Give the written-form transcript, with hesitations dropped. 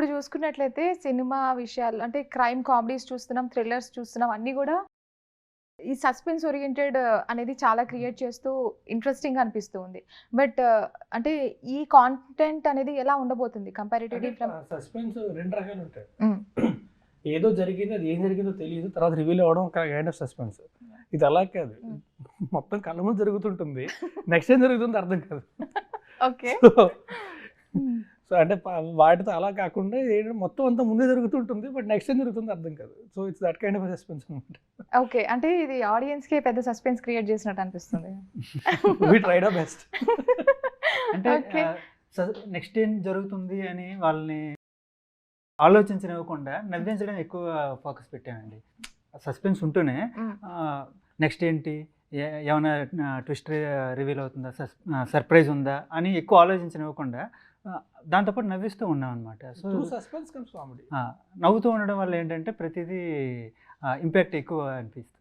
ఇప్పుడు చూసుకున్నట్లయితే సినిమా విషయాలు అంటే క్రైమ్ కామెడీస్ చూస్తున్నాం, థ్రిల్లర్స్ చూస్తున్నాం అన్నీ గూడా ఈ సస్పెన్స్ ఓరియెంటెడ్ అనేది చాలా క్రియేట్ చేస్తూ ఇంట్రెస్టింగ్‌గా అనిపిస్తూ ఉంది. బట్ అంటే ఈ కాంటెంట్ అనేది ఎలా ఉండబోతుంది కంపారిటివ్‌లీ ఫ్రమ్ సస్పెన్స్ 2 రకాలు ఉంటాయి. హ్మ్. ఏదో జరిగింది, అది ఏం జరిగిందో తెలీదు. తర్వాత రివీల్ అవ్వడం ఒక కైండ్ ఆఫ్ సస్పెన్స్. ఇది అలా కాదు. మొత్తం కళ్ళ ముందు జరుగుతుంటుంది. నెక్స్ట్ ఏం జరుగుతుందో అర్థం కాదు. ఓకే. సో అంటే వాటితో అలా కాకుండా ఏంటంటే మొత్తం అంతా ముందే జరుగుతుంటుంది. బట్ నెక్స్ట్ ఏం జరుగుతుందో అర్థం కాదు. So it's that kind of suspense అన్నమాట. ఓకే. అంటే ఇది ఆడియన్స్‌కి పెద్ద సస్పెన్స్ క్రియేట్ చేసినట్టు అనిపిస్తుంది. We tried our best. అంటే ఓకే. నెక్స్ట్ ఏం జరుగుతుంది అని వాళ్ళని ఆలోచించనివ్వకుండా నవ్వించడం ఎక్కువ ఫోకస్ పెట్టానండి. సస్పెన్స్ ఉంటూనే హ్మ్. నెక్స్ట్ ఏంటి, ఏమైనా ట్విస్ట్ రివీల్ అవుతుందా, సర్ప్రైజ్ ఉందా అని ఎక్కువ ఆలోచించనివ్వకుండా దాంతోపాటు నవ్విస్తూ ఉన్నాం అనమాట. So through suspense comes comedy. నవ్వుతూ ఉండడం వల్ల ఏంటంటే ప్రతిదీ ఇంపాక్ట్ ఎక్కువ అనిపిస్తుంది.